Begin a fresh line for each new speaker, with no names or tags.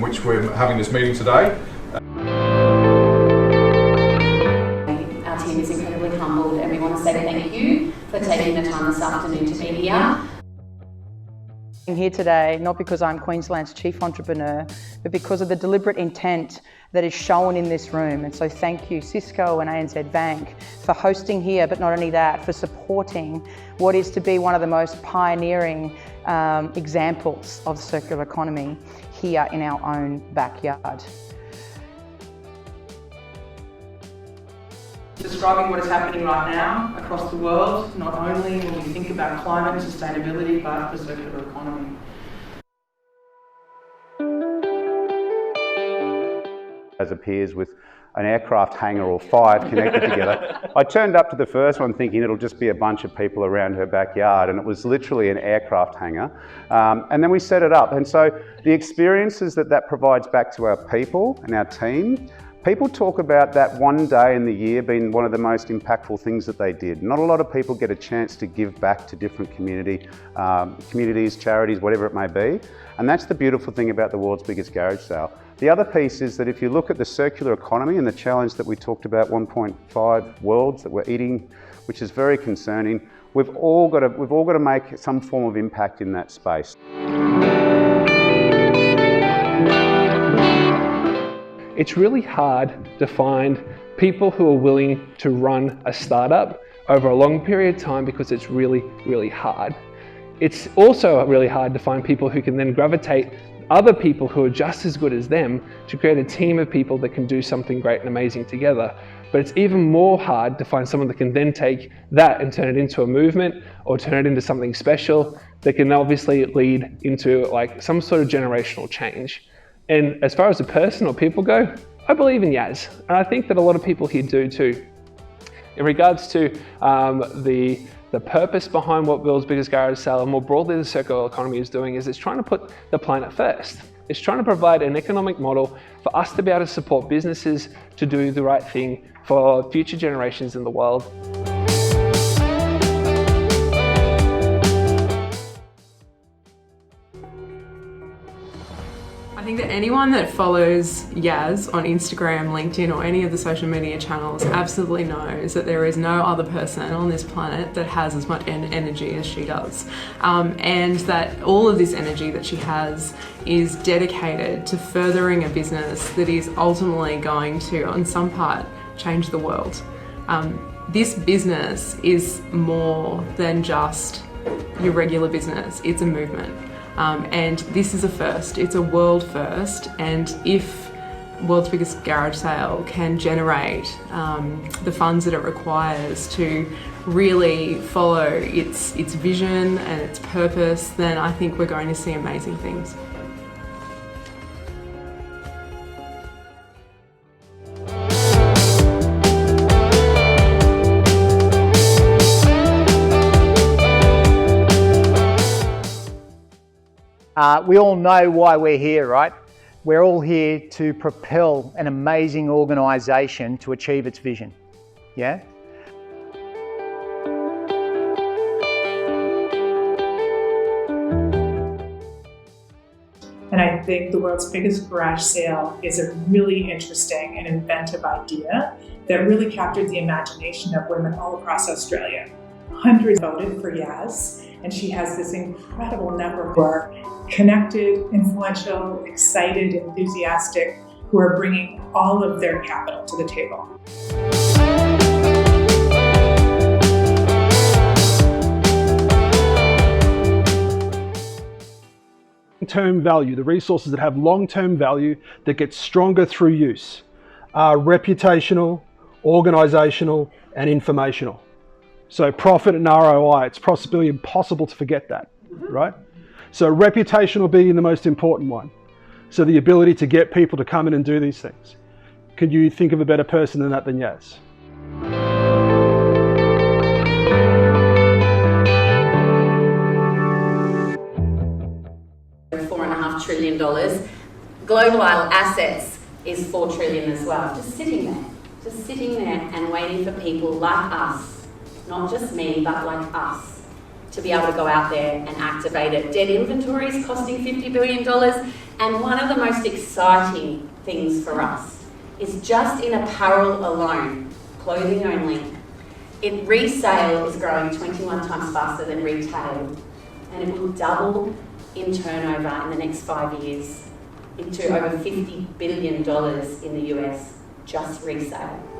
in which we're having this meeting today.
Our team is incredibly humbled and we want to say thank you for taking the time this afternoon to be here.
I'm here today not because I'm Queensland's Chief Entrepreneur, but because of the deliberate intent that is shown in this room. And so thank you Cisco and ANZ Bank for hosting here, but not only that, for supporting what is to be one of the most pioneering examples of the circular economy here in our own backyard. Describing what is happening right now across the world, not only when we think about climate and sustainability, but the circular economy.
As appears with an aircraft hangar or 5 connected together. I turned up to the first one thinking it'll just be a bunch of people around her backyard, and it was literally an aircraft hangar. And then we set it up. And so the experiences that provides back to our people and our team, people talk about that one day in the year being one of the most impactful things that they did. Not a lot of people get a chance to give back to different communities, charities, whatever it may be. And that's the beautiful thing about the world's biggest garage sale. The other piece is that if you look at the circular economy and the challenge that we talked about, 1.5 worlds that we're eating, which is very concerning, we've all got to make some form of impact in that space.
It's really hard to find people who are willing to run a startup over a long period of time because it's really, really hard. It's also really hard to find people who can then gravitate other people who are just as good as them to create a team of people that can do something great and amazing together. But it's even more hard to find someone that can then take that and turn it into a movement or turn it into something special that can obviously lead into like some sort of generational change. And as far as the person or people go, I believe in Yaz, and I think that a lot of people here do too. In regards to the purpose behind what World's Biggest Garage Sale and more broadly the circular economy is doing is it's trying to put the planet first. It's trying to provide an economic model for us to be able to support businesses to do the right thing for future generations in the world.
I think that anyone that follows Yaz on Instagram, LinkedIn or any of the social media channels absolutely knows that there is no other person on this planet that has as much energy as she does. And that all of this energy that she has is dedicated to furthering a business that is ultimately going to, on some part, change the world. This business is more than just your regular business, it's a movement. And this is a first, it's a world first, and if World's Biggest Garage Sale can generate the funds that it requires to really follow its vision and its purpose, then I think we're going to see amazing things.
We all know why we're here, right? We're all here to propel an amazing organisation to achieve its vision, yeah?
And I think the World's Biggest Garage Sale is a really interesting and inventive idea that really captured the imagination of women all across Australia. Hundreds voted for Yaz, and she has this incredible network who are connected, influential, excited, enthusiastic, who are bringing all of their capital to the table.
Long-term value, the resources that have long-term value that get stronger through use are reputational, organisational and informational. So profit and ROI, it's possibly impossible to forget that, right? So reputational being the most important one. So the ability to get people to come in and do these things. Could you think of a better person than that than Yaz?
$4.5 trillion. Global assets is $4 trillion as well. Just sitting there and waiting for people like us, not just me, but like us, to be able to go out there and activate it. Dead inventories costing $50 billion. And one of the most exciting things for us is just in apparel alone, clothing only, resale is growing 21 times faster than retail, and it will double in turnover in the next 5 years into over $50 billion in the US, just resale.